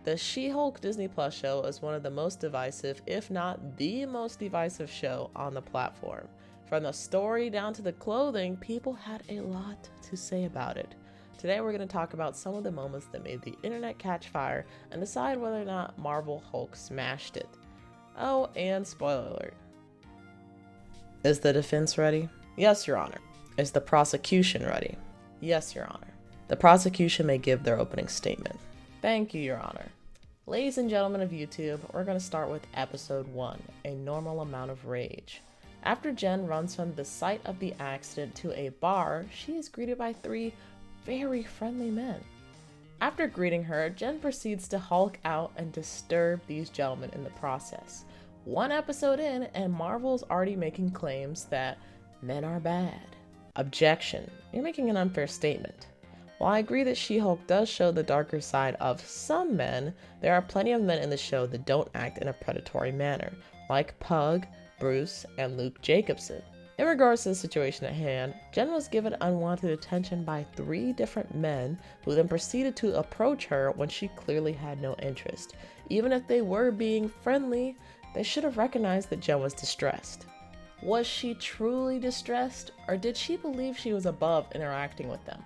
The She-Hulk Disney Plus show is one of the most divisive, if not the most divisive show on the platform. From the story down to the clothing, people had a lot to say about it. Today we're going to talk about some of the moments that made the internet catch fire and decide whether or not Marvel Hulk smashed it. Oh, and spoiler alert. Is the defense ready? Yes, Your Honor. Is the prosecution ready? Yes, Your Honor. The prosecution may give their opening statement. Thank you, Your Honor. Ladies and gentlemen of YouTube, we're going to start with episode 1, A Normal Amount of Rage. After Jen runs from the site of the accident to a bar, she is greeted by 3 very friendly men. After greeting her, Jen proceeds to Hulk out and disturb these gentlemen in the process. 1 episode in, and Marvel's already making claims that men are bad. Objection. You're making an unfair statement. While I agree that She-Hulk does show the darker side of some men, there are plenty of men in the show that don't act in a predatory manner, like Pug, Bruce, and Luke Jacobson. In regards to the situation at hand, Jen was given unwanted attention by 3 different men who then proceeded to approach her when she clearly had no interest. Even if they were being friendly, they should have recognized that Jen was distressed. Was she truly distressed, or did she believe she was above interacting with them?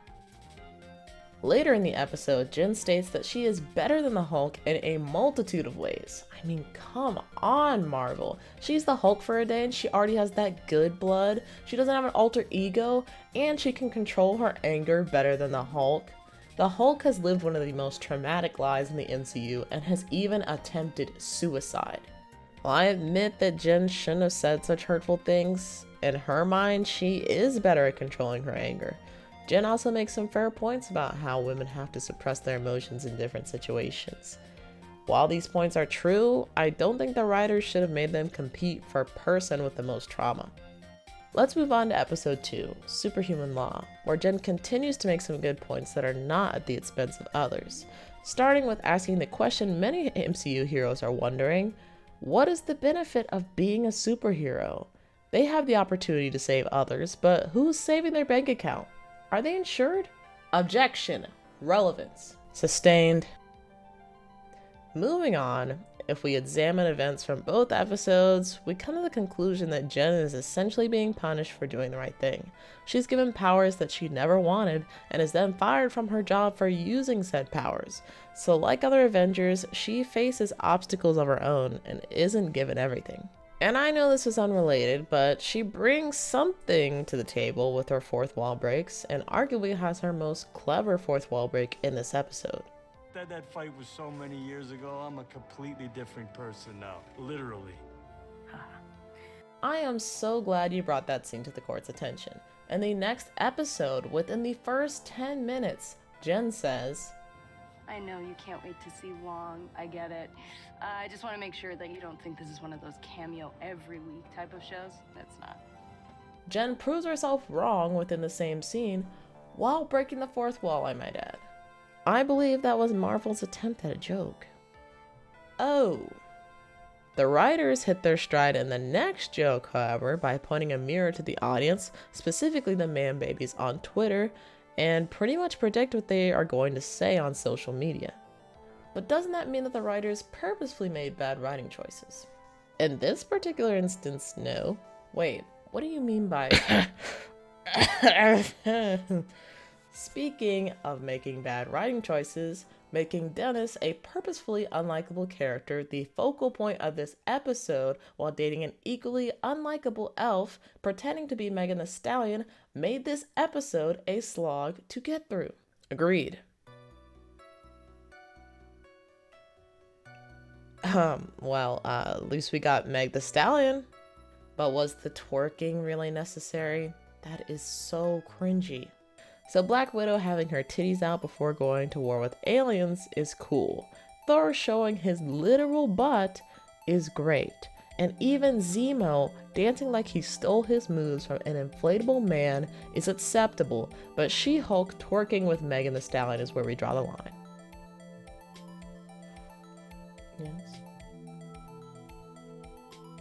Later in the episode, Jen states that she is better than the Hulk in a multitude of ways. I mean, come on, Marvel. She's the Hulk for a day and she already has that good blood. She doesn't have an alter ego, and she can control her anger better than the Hulk. The Hulk has lived one of the most traumatic lives in the MCU and has even attempted suicide. While I admit that Jen shouldn't have said such hurtful things, in her mind, she is better at controlling her anger. Jen also makes some fair points about how women have to suppress their emotions in different situations. While these points are true, I don't think the writers should have made them compete for person with the most trauma. Let's move on to episode 2, Superhuman Law, where Jen continues to make some good points that are not at the expense of others. Starting with asking the question many MCU heroes are wondering, what is the benefit of being a superhero? They have the opportunity to save others, but who's saving their bank account? Are they insured? Objection. Relevance. Sustained. Moving on, if we examine events from both episodes, we come to the conclusion that Jen is essentially being punished for doing the right thing. She's given powers that she never wanted and is then fired from her job for using said powers. So like other Avengers, she faces obstacles of her own and isn't given everything. And I know this is unrelated, but she brings something to the table with her 4th wall breaks, and arguably has her most clever 4th wall break in this episode. That fight was so many years ago, I'm a completely different person now, literally. I am so glad you brought that scene to the court's attention. In the next episode, within the first 10 minutes, Jen says, I know you can't wait to see Wong, I get it. I just want to make sure that you don't think this is one of those cameo every week type of shows. It's not. Jen proves herself wrong within the same scene, while breaking the 4th wall, I might add. I believe that was Marvel's attempt at a joke. Oh. The writers hit their stride in the next joke, however, by pointing a mirror to the audience, specifically the man babies on Twitter, and pretty much predict what they are going to say on social media. But doesn't that mean that the writers purposefully made bad writing choices? In this particular instance, no. Wait, what do you mean by... Speaking of making bad writing choices, making Dennis a purposefully unlikable character the focal point of this episode while dating an equally unlikable elf pretending to be Megan Thee Stallion made this episode a slog to get through. Agreed. At least we got Meg Thee Stallion. But was the twerking really necessary? That is so cringy. So Black Widow having her titties out before going to war with aliens is cool. Thor showing his literal butt is great. And even Zemo dancing like he stole his moves from an inflatable man is acceptable, but She-Hulk twerking with Megan Thee Stallion is where we draw the line. Yes.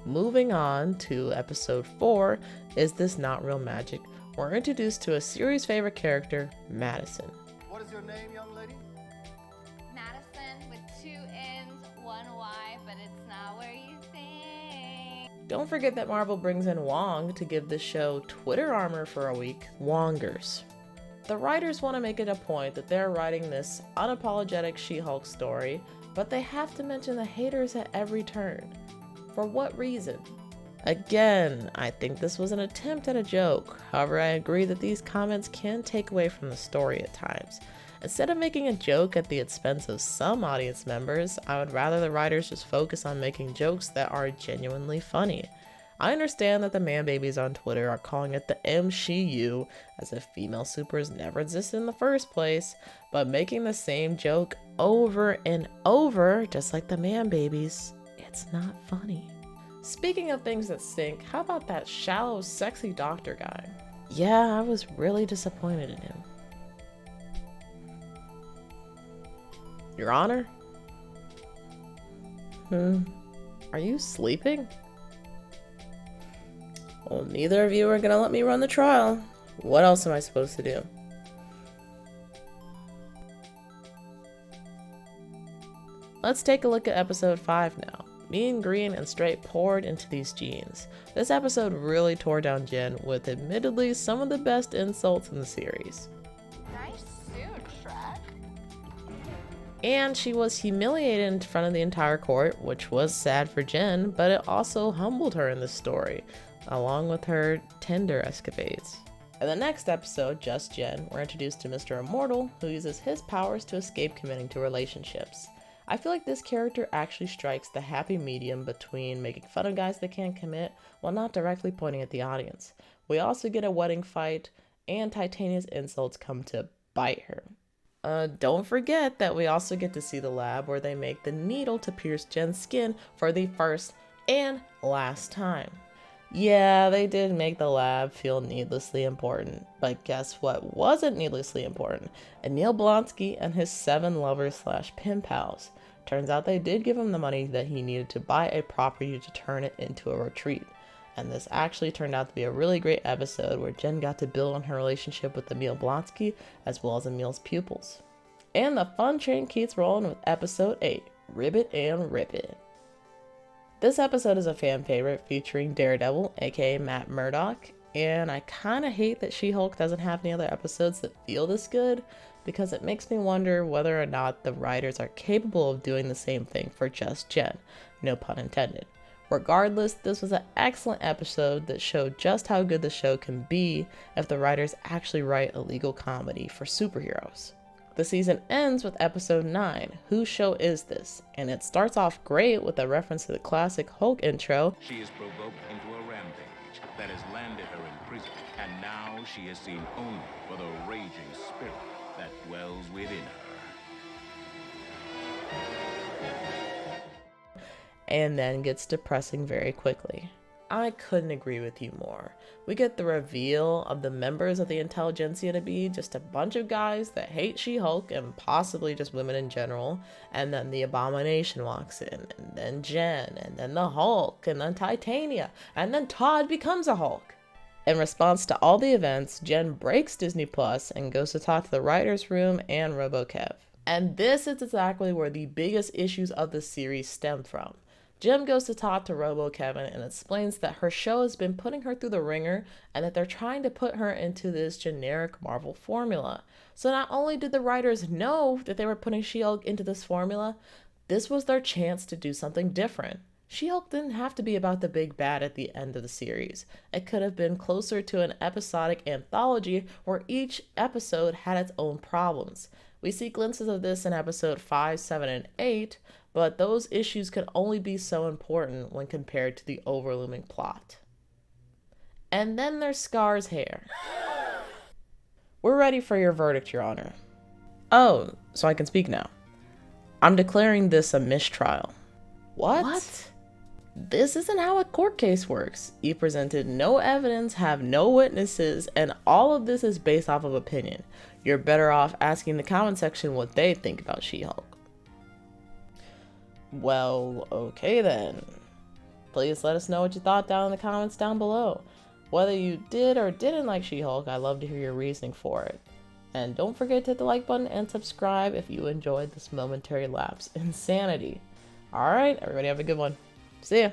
Moving on to episode 4, Is This Not Real Magic? We're introduced to a series favorite character, Madison. What is your name, young lady? Madison with 2 ends, one Y, but it's not where you think. Don't forget that Marvel brings in Wong to give the show Twitter armor for a week, Wongers. The writers want to make it a point that they're writing this unapologetic She-Hulk story, but they have to mention the haters at every turn. For what reason? Again, I think this was an attempt at a joke. However, I agree that these comments can take away from the story at times. Instead of making a joke at the expense of some audience members, I would rather the writers just focus on making jokes that are genuinely funny. I understand that the man babies on Twitter are calling it the MCU, as if female supers never existed in the first place, but making the same joke over and over, just like the man babies, it's not funny. Speaking of things that stink, how about that shallow, sexy doctor guy? Yeah, I was really disappointed in him. Your Honor? Are you sleeping? Well, neither of you are gonna let me run the trial. What else am I supposed to do? Let's take a look at episode 5 now. Mean Green and Straight poured into these jeans. This episode really tore down Jen with admittedly some of the best insults in the series. Nice suit, Shrek. And she was humiliated in front of the entire court, which was sad for Jen, but it also humbled her in this story, along with her Tinder escapades. In the next episode, Just Jen, we're introduced to Mr. Immortal, who uses his powers to escape committing to relationships. I feel like this character actually strikes the happy medium between making fun of guys that can't commit while not directly pointing at the audience. We also get a wedding fight, and Titania's insults come to bite her. Don't forget that we also get to see the lab where they make the needle to pierce Jen's skin for the first and last time. Yeah, they did make the lab feel needlessly important, but guess what wasn't needlessly important? Emil Blonsky and his 7 lovers/pen pals. Turns out they did give him the money that he needed to buy a property to turn it into a retreat. And this actually turned out to be a really great episode where Jen got to build on her relationship with Emil Blonsky as well as Emil's pupils. And the fun train keeps rolling with episode 8, Ribbit and Rip It. This episode is a fan favorite featuring Daredevil, aka Matt Murdock, and I kinda hate that She-Hulk doesn't have any other episodes that feel this good, because it makes me wonder whether or not the writers are capable of doing the same thing for Just Jen, no pun intended. Regardless, this was an excellent episode that showed just how good the show can be if the writers actually write a legal comedy for superheroes. The season ends with episode 9, Whose Show Is This? And it starts off great with a reference to the classic Hulk intro. She is provoked into a rampage that has landed her in prison, and now she is seen only for the raging spirit that dwells within her. And then gets depressing very quickly. I couldn't agree with you more. We get the reveal of the members of the intelligentsia to be just a bunch of guys that hate She-Hulk and possibly just women in general, and then the Abomination walks in, and then Jen, and then the Hulk, and then Titania, and then Todd becomes a Hulk. In response to all the events, Jen breaks Disney Plus and goes to talk to the writer's room and RoboKev. And this is exactly where the biggest issues of the series stem from. Jen goes to talk to RoboKevin and explains that her show has been putting her through the ringer and that they're trying to put her into this generic Marvel formula. So not only did the writers know that they were putting She-Hulk into this formula, this was their chance to do something different. She-Hulk didn't have to be about the big bad at the end of the series. It could have been closer to an episodic anthology where each episode had its own problems. We see glimpses of this in episode 5, 7, and 8, but those issues can only be so important when compared to the overlooming plot. And then there's Scar's hair. We're ready for your verdict, Your Honor. Oh, so I can speak now. I'm declaring this a mistrial. What? This isn't how a court case works. You presented no evidence, have no witnesses, and all of this is based off of opinion. You're better off asking the comment section what they think about She-Hulk. Well, okay then. Please let us know what you thought down in the comments down below. Whether you did or didn't like She-Hulk, I'd love to hear your reasoning for it. And don't forget to hit the like button and subscribe if you enjoyed this momentary lapse in sanity. Alright, everybody have a good one. See ya!